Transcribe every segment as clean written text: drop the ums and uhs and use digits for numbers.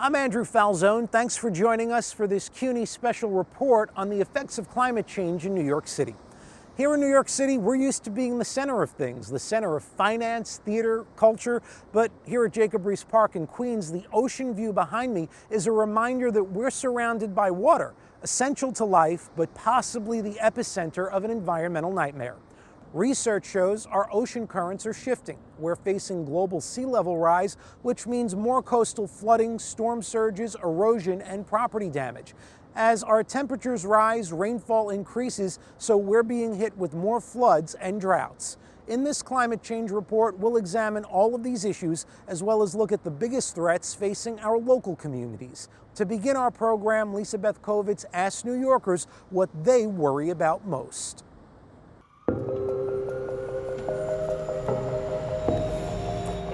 I'm Andrew Falzone. Thanks for joining us for this CUNY special report on the effects of climate change in New York City. Here in New York City, we're used to being the center of things, the center of finance, theater, culture. But here at Jacob Riis Park in Queens, the ocean view behind me is a reminder that we're surrounded by water, essential to life, but possibly the epicenter of an environmental nightmare. Research shows our ocean currents are shifting. We're facing global sea level rise, which means more coastal flooding, storm surges, erosion, and property damage. As our temperatures rise, rainfall increases, so we're being hit with more floods and droughts. In this climate change report, we'll examine all of these issues, as well as look at the biggest threats facing our local communities. To begin our program, Lisa Beth Kovitz asked New Yorkers what they worry about most.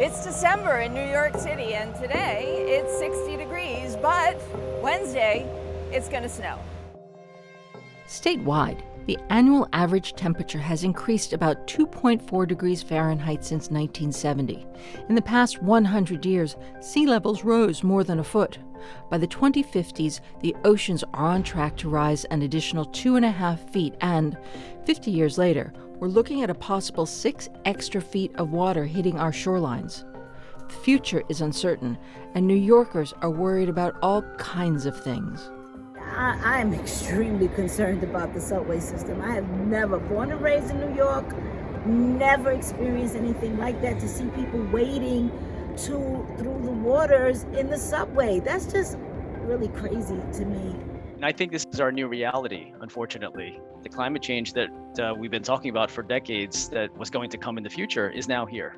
It's December in New York City, and today it's 60 degrees, but Wednesday it's going to snow. Statewide, the annual average temperature has increased about 2.4 degrees Fahrenheit since 1970. In the past 100 years, sea levels rose more than a foot. By the 2050s, the oceans are on track to rise an additional 2.5 feet, and 50 years later, we're looking at a possible 6 extra feet of water hitting our shorelines. The future is uncertain, and New Yorkers are worried about all kinds of things. I'm extremely concerned about the subway system. I have never, born and raised in New York, never experienced anything like that. To see people wading through the waters in the subway, that's just really crazy to me. And I think this is our new reality, unfortunately. The climate change that we've been talking about for decades that was going to come in the future is now here.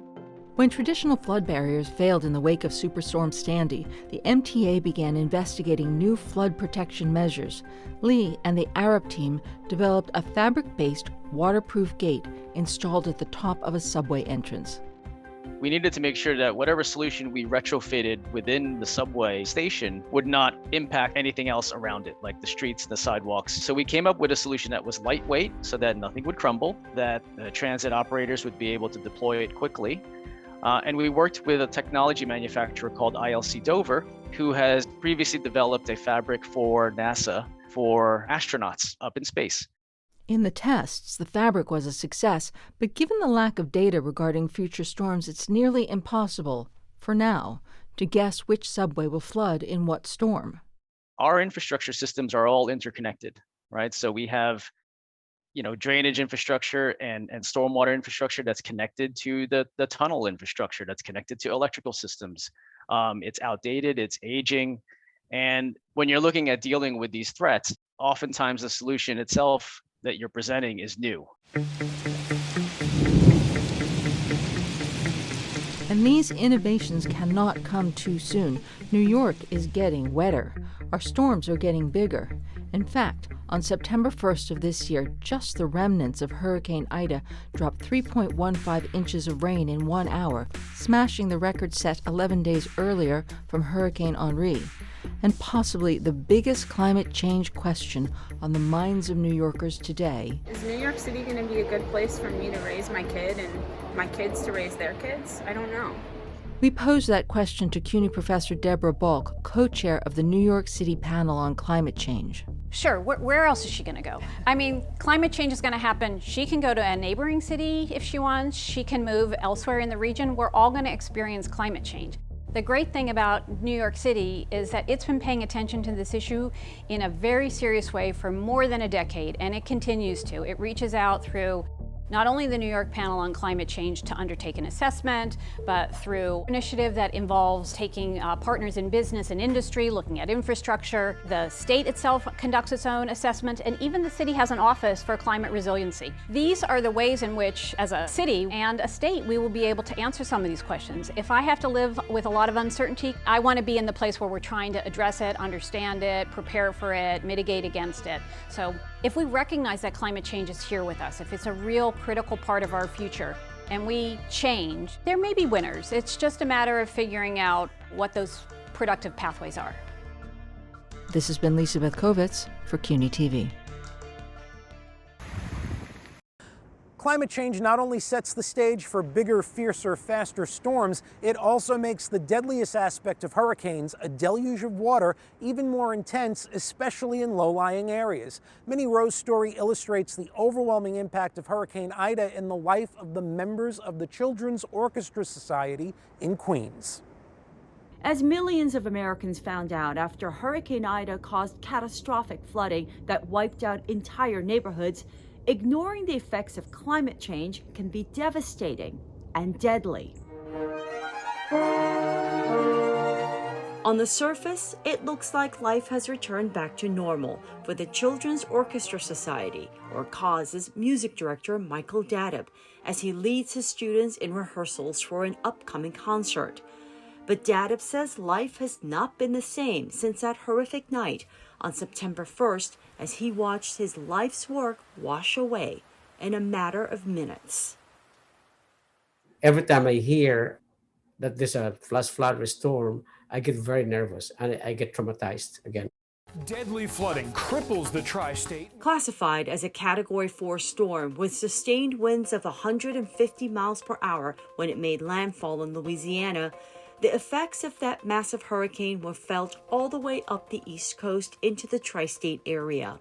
When traditional flood barriers failed in the wake of Superstorm Sandy, the MTA began investigating new flood protection measures. Lee and the ARUP team developed a fabric-based waterproof gate installed at the top of a subway entrance. We needed to make sure that whatever solution we retrofitted within the subway station would not impact anything else around it, like the streets and the sidewalks. So we came up with a solution that was lightweight so that nothing would crumble, that transit operators would be able to deploy it quickly. And we worked with a technology manufacturer called ILC Dover, who has previously developed a fabric for NASA for astronauts up in space. In the tests, the fabric was a success, but given the lack of data regarding future storms, it's nearly impossible, for now, to guess which subway will flood in what storm. Our infrastructure systems are all interconnected, right? So we have, drainage infrastructure and stormwater infrastructure that's connected to the tunnel infrastructure, that's connected to electrical systems. It's outdated, it's aging. And when you're looking at dealing with these threats, oftentimes the solution itself that you're presenting is new. And these innovations cannot come too soon. New York is getting wetter. Our storms are getting bigger. In fact, on September 1st of this year, just the remnants of Hurricane Ida dropped 3.15 inches of rain in 1 hour, smashing the record set 11 days earlier from Hurricane Henri, and possibly the biggest climate change question on the minds of New Yorkers today. Is New York City going to be a good place for me to raise my kid and my kids to raise their kids? I don't know. We posed that question to CUNY professor Deborah Balk, co-chair of the New York City panel on climate change. Sure, where else is she going to go? I mean, climate change is going to happen. She can go to a neighboring city if she wants. She can move elsewhere in the region. We're all going to experience climate change. The great thing about New York City is that it's been paying attention to this issue in a very serious way for more than a decade, and it continues to. It reaches out through not only the New York Panel on Climate Change to undertake an assessment, but through an initiative that involves taking partners in business and industry, looking at infrastructure. The state itself conducts its own assessment, and even the city has an office for climate resiliency. These are the ways in which, as a city and a state, we will be able to answer some of these questions. If I have to live with a lot of uncertainty, I want to be in the place where we're trying to address it, understand it, prepare for it, mitigate against it. So if we recognize that climate change is here with us, if it's a real critical part of our future, and we change, there may be winners. It's just a matter of figuring out what those productive pathways are. This has been Lisa Beth Kovitz for CUNY TV. Climate change not only sets the stage for bigger, fiercer, faster storms, it also makes the deadliest aspect of hurricanes, a deluge of water, even more intense, especially in low-lying areas. Minnie Rowe's story illustrates the overwhelming impact of Hurricane Ida in the life of the members of the Children's Orchestra Society in Queens. As millions of Americans found out after Hurricane Ida caused catastrophic flooding that wiped out entire neighborhoods, ignoring the effects of climate change can be devastating and deadly. On the surface, it looks like life has returned back to normal for the Children's Orchestra Society, or COS's music director Michael Dadap, as he leads his students in rehearsals for an upcoming concert. But Dadap says life has not been the same since that horrific night on September 1st, as he watched his life's work wash away in a matter of minutes. Every time I hear that there's a flash flood or storm, I get very nervous and I get traumatized again. Deadly flooding cripples the tri-state. Classified as a Category 4 storm with sustained winds of 150 miles per hour when it made landfall in Louisiana, the effects of that massive hurricane were felt all the way up the East Coast into the tri-state area.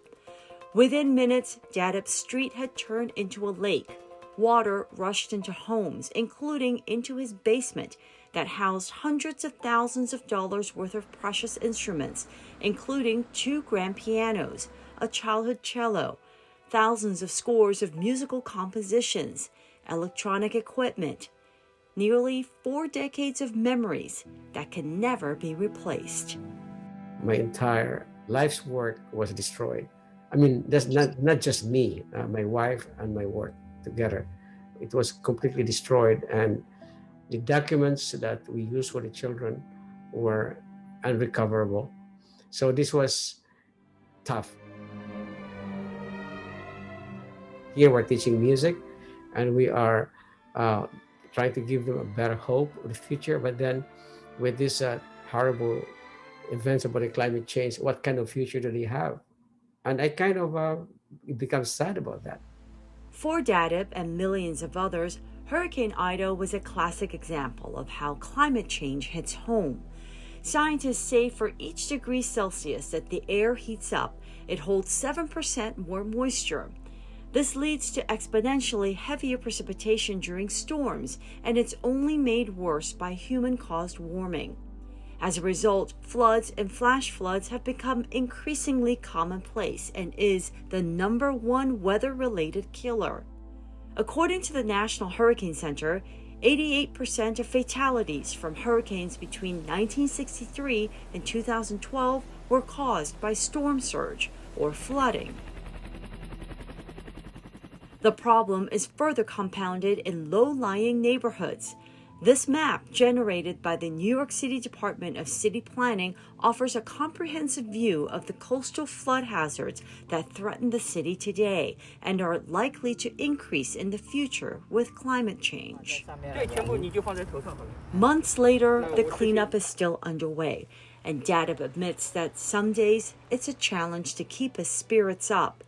Within minutes, Dadap's street had turned into a lake. Water rushed into homes, including into his basement that housed hundreds of thousands of dollars worth of precious instruments, including 2 grand pianos, a childhood cello, thousands of scores of musical compositions, electronic equipment, nearly 4 decades of memories that can never be replaced. My entire life's work was destroyed. I mean, that's not just me, my wife and my work together. It was completely destroyed, and the documents that we used for the children were unrecoverable. So this was tough. Here we're teaching music, and we are trying to give them a better hope of the future. But then with this horrible events about the climate change, what kind of future do they have? And I kind of become sad about that. For Dadap and millions of others, Hurricane Ida was a classic example of how climate change hits home. Scientists say for each degree Celsius that the air heats up, it holds 7% more moisture. This leads to exponentially heavier precipitation during storms, and it's only made worse by human-caused warming. As a result, floods and flash floods have become increasingly commonplace and is the #1 weather-related killer. According to the National Hurricane Center, 88% of fatalities from hurricanes between 1963 and 2012 were caused by storm surge or flooding. The problem is further compounded in low-lying neighborhoods. This map, generated by the New York City Department of City Planning, offers a comprehensive view of the coastal flood hazards that threaten the city today and are likely to increase in the future with climate change. Months later, the cleanup is still underway, and Dadap admits that some days it's a challenge to keep his spirits up.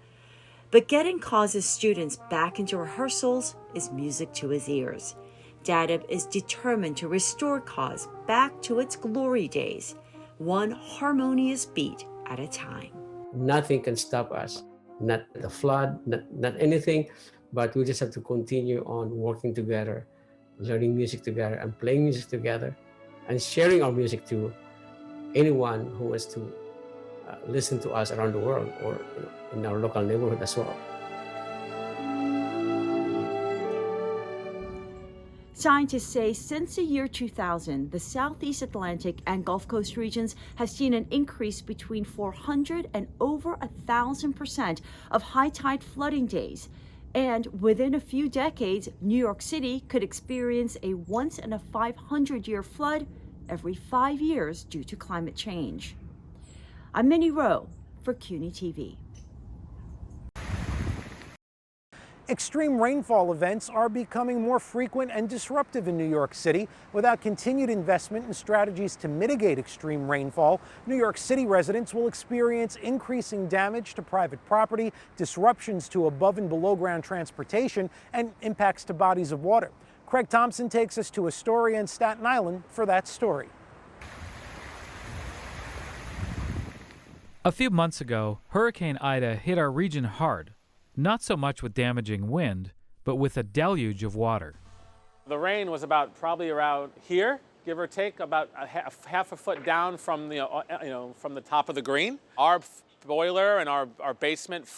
But getting COS's students back into rehearsals is music to his ears. Dadap is determined to restore COS back to its glory days, one harmonious beat at a time. Nothing can stop us, not the flood, not anything, but we just have to continue on working together, learning music together and playing music together and sharing our music to anyone who wants to listen to us around the world or in our local neighborhood as well. Scientists say since the year 2000, the Southeast Atlantic and Gulf Coast regions have seen an increase between 400 and over 1,000% of high tide flooding days. And within a few decades, New York City could experience a once in a 500-year flood every 5 years due to climate change. I'm Minnie Rowe for CUNY TV. Extreme rainfall events are becoming more frequent and disruptive in New York City. Without continued investment in strategies to mitigate extreme rainfall, New York City residents will experience increasing damage to private property, disruptions to above and below ground transportation, and impacts to bodies of water. Craig Thompson takes us to Astoria and Staten Island for that story. A few months ago, Hurricane Ida hit our region hard. Not so much with damaging wind, but with a deluge of water. The rain was probably around here, give or take, about half a foot down from from the top of the green. Our boiler and our basement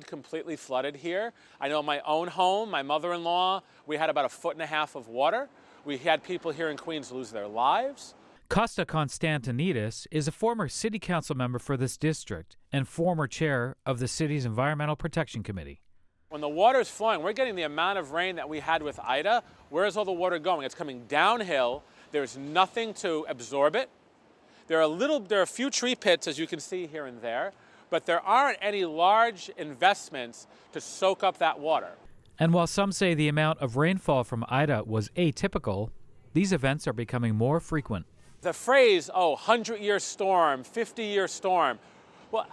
completely flooded here. I know my own home, my mother-in-law, we had about 1.5 feet of water. We had people here in Queens lose their lives. Costa Costantinides is a former city council member for this district and former chair of the city's Environmental Protection Committee. When the water's flowing, we're getting the amount of rain that we had with Ida. Where's all the water going? It's coming downhill. There's nothing to absorb it. There are a few tree pits, as you can see here and there, but there aren't any large investments to soak up that water. And while some say the amount of rainfall from Ida was atypical, these events are becoming more frequent. The phrase, 100-year storm, 50-year storm. Well,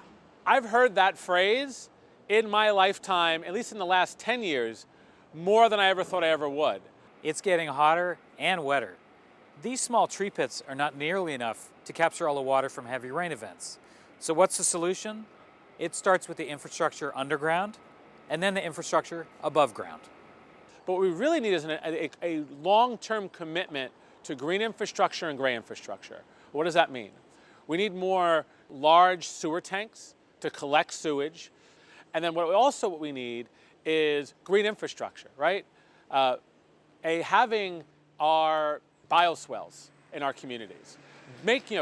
I've heard that phrase in my lifetime, at least in the last 10 years, more than I ever thought I ever would. It's getting hotter and wetter. These small tree pits are not nearly enough to capture all the water from heavy rain events. So what's the solution? It starts with the infrastructure underground and then the infrastructure above ground. But what we really need is a long-term commitment to green infrastructure and gray infrastructure. What does that mean? We need more large sewer tanks to collect sewage. And then what we need is green infrastructure, right? Having our bioswales in our communities,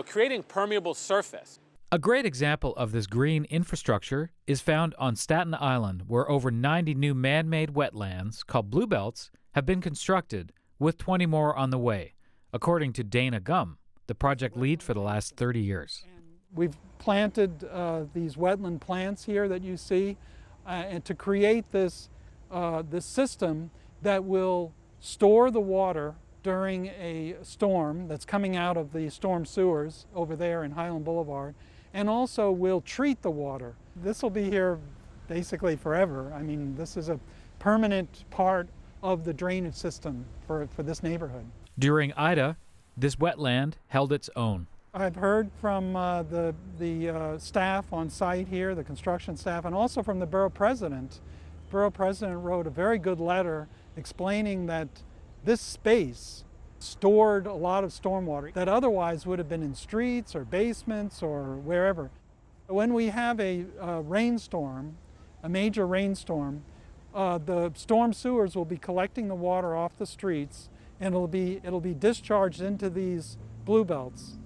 creating permeable surface. A great example of this green infrastructure is found on Staten Island, where over 90 new man-made wetlands called Bluebelts have been constructed, with 20 more on the way, according to Gumb, the project lead for the last 30 years. We've planted these wetland plants here that you see, and to create this system that will store the water during a storm that's coming out of the storm sewers over there in Highland Boulevard, and also will treat the water. This will be here basically forever. I mean, this is a permanent part of the drainage system for this neighborhood. During Ida, this wetland held its own. I've heard from the staff on site here, the construction staff, and also from the borough president. The borough president wrote a very good letter explaining that this space stored a lot of stormwater that otherwise would have been in streets or basements or wherever. When we have a rainstorm, a major rainstorm, the storm sewers will be collecting the water off the streets, and it'll be discharged into these Bluebelts,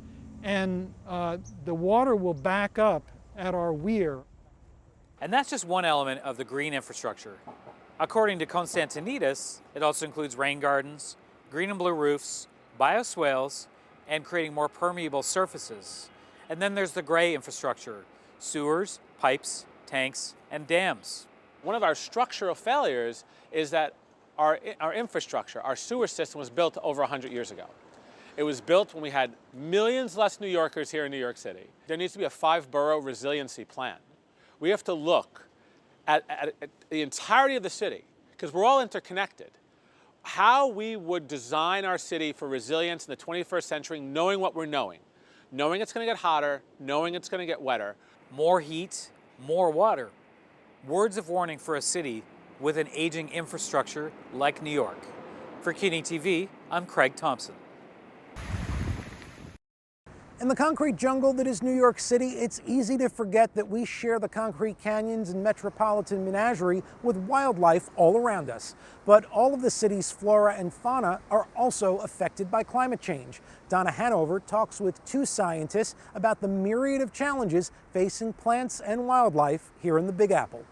and the water will back up at our weir. And that's just one element of the green infrastructure. According to Costantinides, it also includes rain gardens, green and blue roofs, bioswales, and creating more permeable surfaces. And then there's the gray infrastructure, sewers, pipes, tanks, and dams. One of our structural failures is that our infrastructure, our sewer system was built over 100 years ago. It was built when we had millions less New Yorkers here in New York City. There needs to be a 5-borough resiliency plan. We have to look at the entirety of the city, because we're all interconnected. How we would design our city for resilience in the 21st century, knowing what we're knowing it's going to get hotter, knowing it's going to get wetter. More heat, more water. Words of warning for a city with an aging infrastructure like New York. For CUNY TV, I'm Craig Thompson. In the concrete jungle that is New York City, it's easy to forget that we share the concrete canyons and metropolitan menagerie with wildlife all around us. But all of the city's flora and fauna are also affected by climate change. Donna Hanover talks with 2 scientists about the myriad of challenges facing plants and wildlife here in the Big Apple.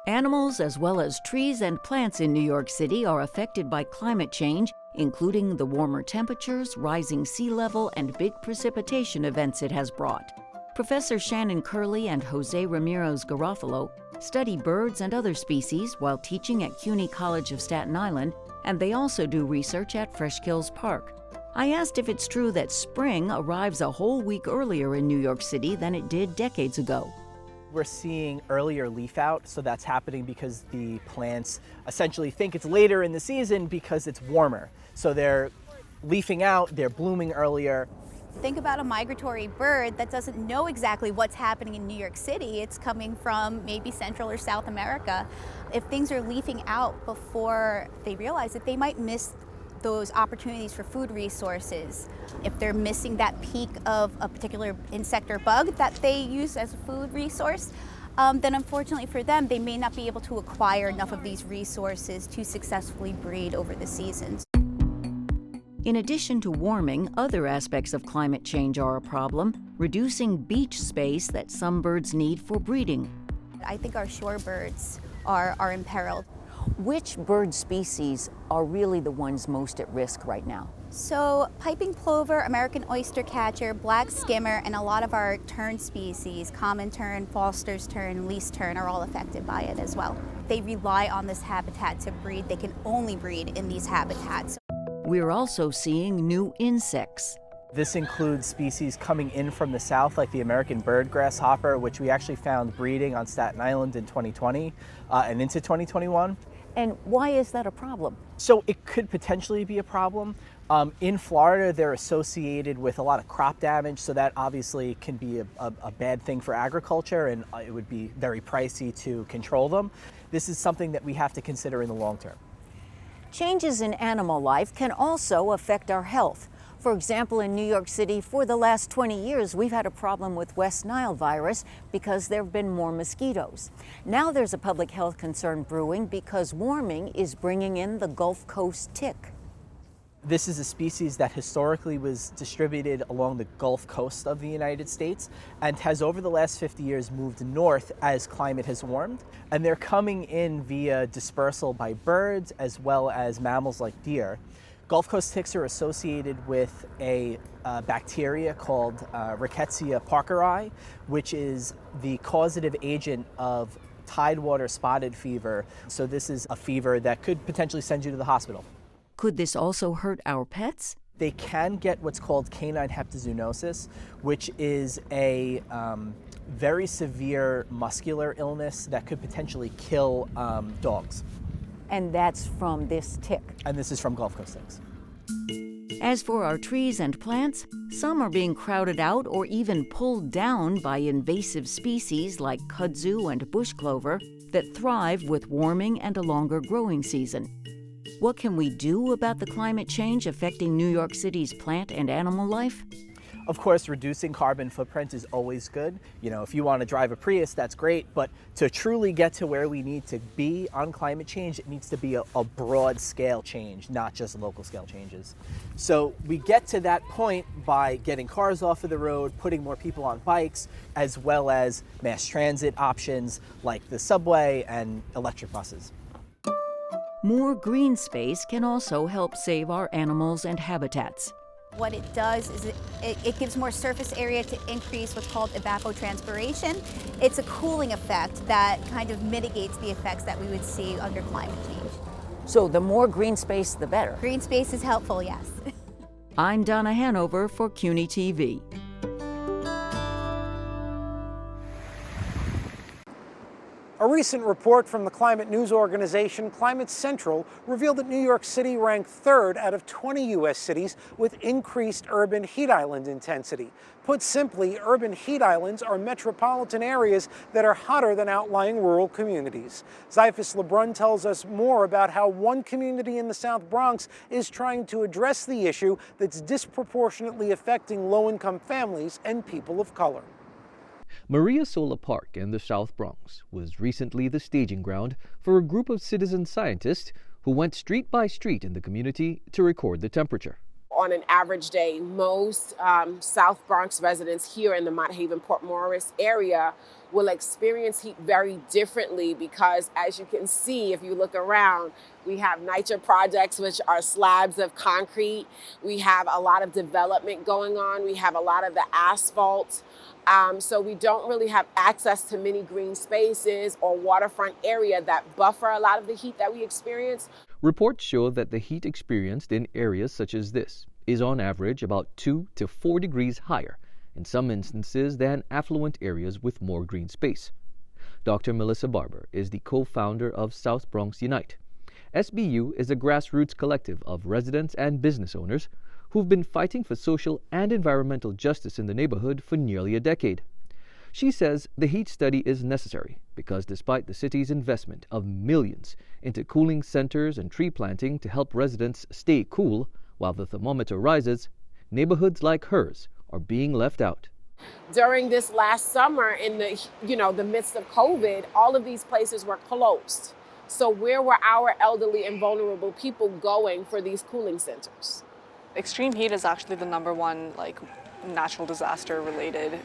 Animals as well as trees and plants in New York City are affected by climate change, including the warmer temperatures, rising sea level, and big precipitation events it has brought. Professor Shannon Curley and Jose Ramirez-Garofalo study birds and other species while teaching at CUNY College of Staten Island, and they also do research at Freshkills Park. I asked if it's true that spring arrives a whole week earlier in New York City than it did decades ago. We're seeing earlier leaf out, so that's happening because the plants essentially think it's later in the season because it's warmer. So they're leafing out, they're blooming earlier. Think about a migratory bird that doesn't know exactly what's happening in New York City. It's coming from maybe Central or South America. If things are leafing out before they realize it, they might miss those opportunities for food resources. If they're missing that peak of a particular insect or bug that they use as a food resource, then unfortunately for them, they may not be able to acquire enough of these resources to successfully breed over the seasons. In addition to warming, other aspects of climate change are a problem, reducing beach space that some birds need for breeding. I think our shorebirds are imperiled. Which bird species are really the ones most at risk right now? So piping plover, American oystercatcher, black skimmer, and a lot of our tern species, common tern, Foster's tern, least tern, are all affected by it as well. They rely on this habitat to breed. They can only breed in these habitats. We're also seeing new insects. This includes species coming in from the south, like the American bird grasshopper, which we actually found breeding on Staten Island in 2020 and into 2021. And why is that a problem? So it could potentially be a problem. In Florida, they're associated with a lot of crop damage, so that obviously can be a bad thing for agriculture, and it would be very pricey to control them. This is something that we have to consider in the long term. Changes in animal life can also affect our health. For example, in New York City, for the last 20 years, we've had a problem with West Nile virus because there have been more mosquitoes. Now there's a public health concern brewing because warming is bringing in the Gulf Coast tick. This is a species that historically was distributed along the Gulf Coast of the United States and has over the last 50 years moved north as climate has warmed. And they're coming in via dispersal by birds as well as mammals like deer. Gulf Coast ticks are associated with a bacteria called Rickettsia parkeri, which is the causative agent of tidewater spotted fever. So this is a fever that could potentially send you to the hospital. Could this also hurt our pets? They can get what's called canine hepatozoonosis, which is a very severe muscular illness that could potentially kill dogs. And that's from this tick. And this is from Gulf Coast ticks. As for our trees and plants, some are being crowded out or even pulled down by invasive species like kudzu and bush clover that thrive with warming and a longer growing season. What can we do about the climate change affecting New York City's plant and animal life? Of course, reducing carbon footprint is always good. You know, if you want to drive a Prius, that's great. But to truly get to where we need to be on climate change, it needs to be a broad scale change, not just local scale changes. So we get to that point by getting cars off of the road, putting more people on bikes, as well as mass transit options like the subway and electric buses. More green space can also help save our animals and habitats. What it does is it gives more surface area to increase what's called evapotranspiration. It's a cooling effect that kind of mitigates the effects that we would see under climate change. So the more green space, the better. Green space is helpful, yes. I'm Donna Hanover for CUNY TV. A recent report from the climate news organization Climate Central revealed that New York City ranked third out of 20 U.S. cities with increased urban heat island intensity. Put simply, urban heat islands are metropolitan areas that are hotter than outlying rural communities. Zyphus Lebrun tells us more about how one community in the South Bronx is trying to address the issue that's disproportionately affecting low-income families and people of color. Maria Sola Park in the South Bronx was recently the staging ground for a group of citizen scientists who went street by street in the community to record the temperature. On an average day, most South Bronx residents here in the Mott Haven, Port Morris area will experience heat very differently because, as you can see, if you look around, we have NYCHA projects, which are slabs of concrete. We have a lot of development going on. We have a lot of the asphalt So we don't really have access to many green spaces or waterfront area that buffer a lot of the heat that we experience. Reports show that the heat experienced in areas such as this is on average about 2 to 4 degrees higher in some instances than affluent areas with more green space. Dr. Melissa Barber is the co-founder of South Bronx Unite. SBU is a grassroots collective of residents and business owners who've been fighting for social and environmental justice in the neighborhood for nearly a decade. She says the heat study is necessary because despite the city's investment of millions into cooling centers and tree planting to help residents stay cool while the thermometer rises, neighborhoods like hers are being left out. During this last summer in the midst of COVID, all of these places were closed. So where were our elderly and vulnerable people going for these cooling centers? Extreme heat is actually the #1 natural disaster related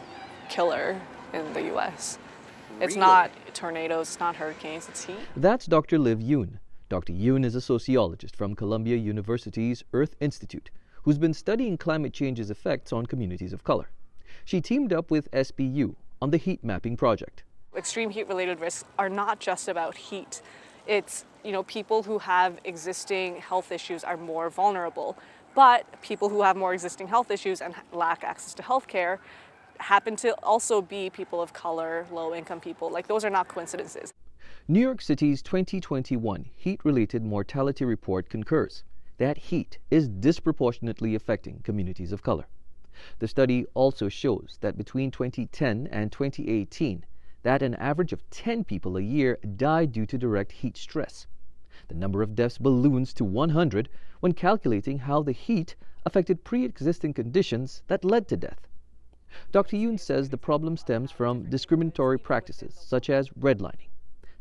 killer in the US. It's not tornadoes, it's not hurricanes, it's heat. That's Dr. Liv Yoon. Dr. Yoon is a sociologist from Columbia University's Earth Institute who's been studying climate change's effects on communities of color. She teamed up with SBU on the heat mapping project. Extreme heat related risks are not just about heat. It's, people who have existing health issues are more vulnerable. But people who have more existing health issues and lack access to health care happen to also be people of color, low-income people. Those are not coincidences. New York City's 2021 heat-related mortality report concurs that heat is disproportionately affecting communities of color. The study also shows that between 2010 and 2018, that an average of 10 people a year died due to direct heat stress. The number of deaths balloons to 100 when calculating how the heat affected pre-existing conditions that led to death. Dr. Yoon says the problem stems from discriminatory practices such as redlining.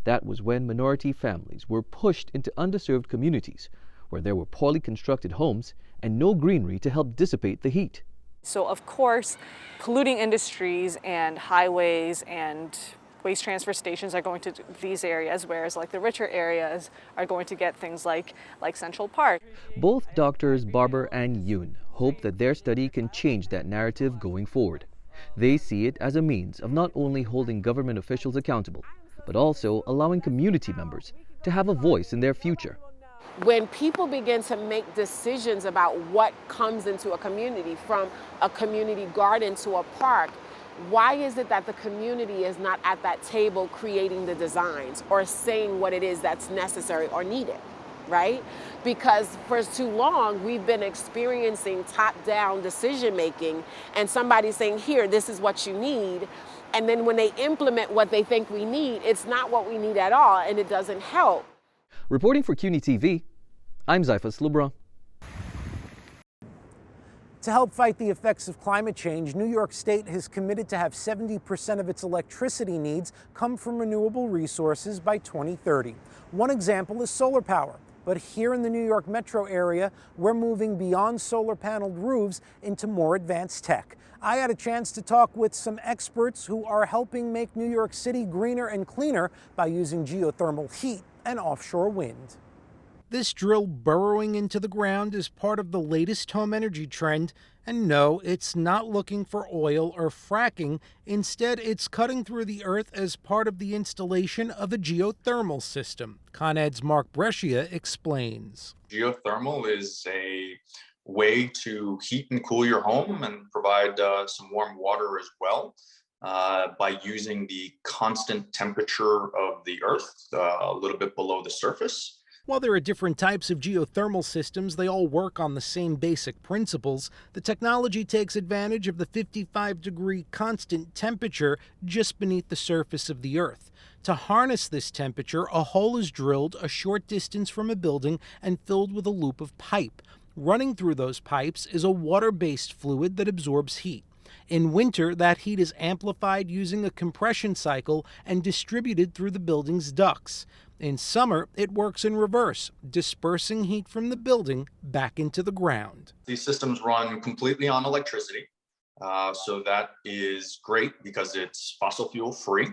That was when minority families were pushed into underserved communities where there were poorly constructed homes and no greenery to help dissipate the heat. So of course, polluting industries and highways and waste transfer stations are going to these areas, whereas the richer areas are going to get things like Central Park. Both Doctors Barber and Yoon hope that their study can change that narrative going forward. They see it as a means of not only holding government officials accountable, but also allowing community members to have a voice in their future. When people begin to make decisions about what comes into a community, from a community garden to a park, why is it that the community is not at that table creating the designs or saying what it is that's necessary or needed, right? Because for too long, we've been experiencing top-down decision-making and somebody saying, here, this is what you need. And then when they implement what they think we need, it's not what we need at all, and it doesn't help. Reporting for CUNY TV, I'm Zyphus Lubra. To help fight the effects of climate change, New York State has committed to have 70% of its electricity needs come from renewable resources by 2030. One example is solar power. But here in the New York metro area, we're moving beyond solar-paneled roofs into more advanced tech. I had a chance to talk with some experts who are helping make New York City greener and cleaner by using geothermal heat and offshore wind. This drill burrowing into the ground is part of the latest home energy trend. And no, it's not looking for oil or fracking. Instead, it's cutting through the earth as part of the installation of a geothermal system. Con Ed's Mark Brescia explains. Geothermal is a way to heat and cool your home and provide some warm water as well by using the constant temperature of the earth, a little bit below the surface. While there are different types of geothermal systems, they all work on the same basic principles. The technology takes advantage of the 55-degree constant temperature just beneath the surface of the Earth. To harness this temperature, a hole is drilled a short distance from a building and filled with a loop of pipe. Running through those pipes is a water-based fluid that absorbs heat. In winter, that heat is amplified using a compression cycle and distributed through the building's ducts. In summer, it works in reverse, dispersing heat from the building back into the ground. These systems run completely on electricity, so that is great because it's fossil fuel free.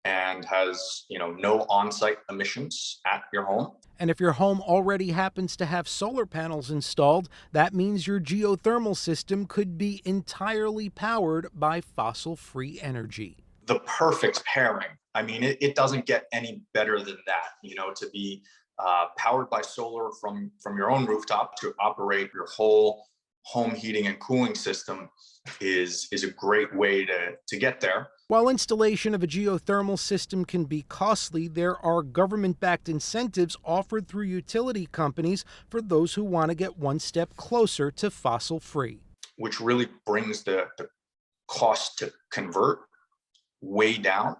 and has, no on-site emissions at your home. And if your home already happens to have solar panels installed, that means your geothermal system could be entirely powered by fossil-free energy. The perfect pairing. I mean, it doesn't get any better than that, to be powered by solar from your own rooftop to operate your whole home heating and cooling system is a great way to get there. While installation of a geothermal system can be costly, there are government-backed incentives offered through utility companies for those who want to get one step closer to fossil-free. Which really brings the cost to convert way down.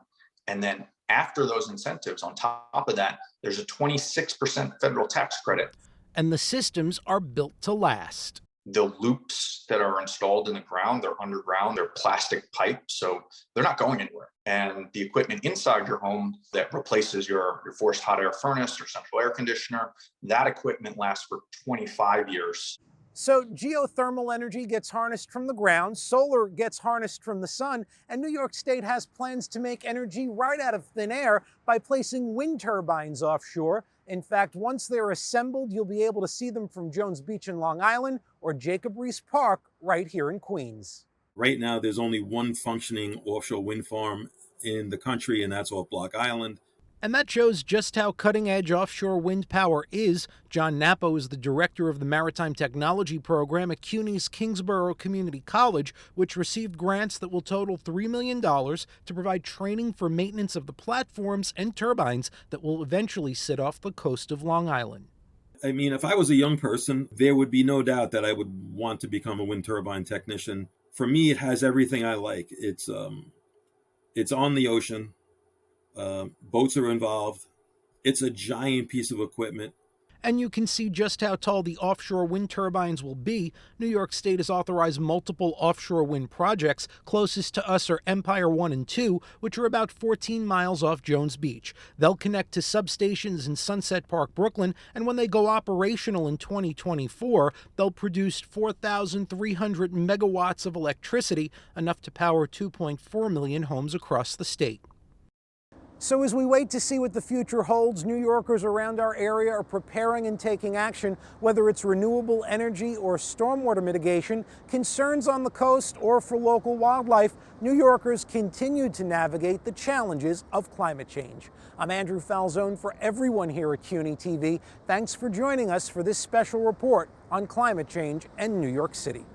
And then after those incentives, on top of that, there's a 26% federal tax credit. And the systems are built to last. The loops that are installed in the ground, they're underground, they're plastic pipe, so they're not going anywhere. And the equipment inside your home that replaces your forced hot air furnace or central air conditioner, that equipment lasts for 25 years. So geothermal energy gets harnessed from the ground, solar gets harnessed from the sun, and New York State has plans to make energy right out of thin air by placing wind turbines offshore. In fact, once they're assembled, you'll be able to see them from Jones Beach in Long Island or Jacob Riis Park right here in Queens. Right now, there's only one functioning offshore wind farm in the country, and that's off Block Island. And that shows just how cutting-edge offshore wind power is. John Napo is the director of the Maritime Technology Program at CUNY's Kingsborough Community College, which received grants that will total $3 million to provide training for maintenance of the platforms and turbines that will eventually sit off the coast of Long Island. I mean, if I was a young person, there would be no doubt that I would want to become a wind turbine technician. For me, it has everything I like. It's on the ocean. Boats are involved. It's a giant piece of equipment. And you can see just how tall the offshore wind turbines will be. New York State has authorized multiple offshore wind projects. Closest to us are Empire 1 and 2, which are about 14 miles off Jones Beach. They'll connect to substations in Sunset Park, Brooklyn, and when they go operational in 2024, they'll produce 4,300 megawatts of electricity, enough to power 2.4 million homes across the state. So as we wait to see what the future holds, New Yorkers around our area are preparing and taking action, whether it's renewable energy or stormwater mitigation, concerns on the coast, or for local wildlife. New Yorkers continue to navigate the challenges of climate change. I'm Andrew Falzone for everyone here at CUNY TV. Thanks for joining us for this special report on climate change and New York City.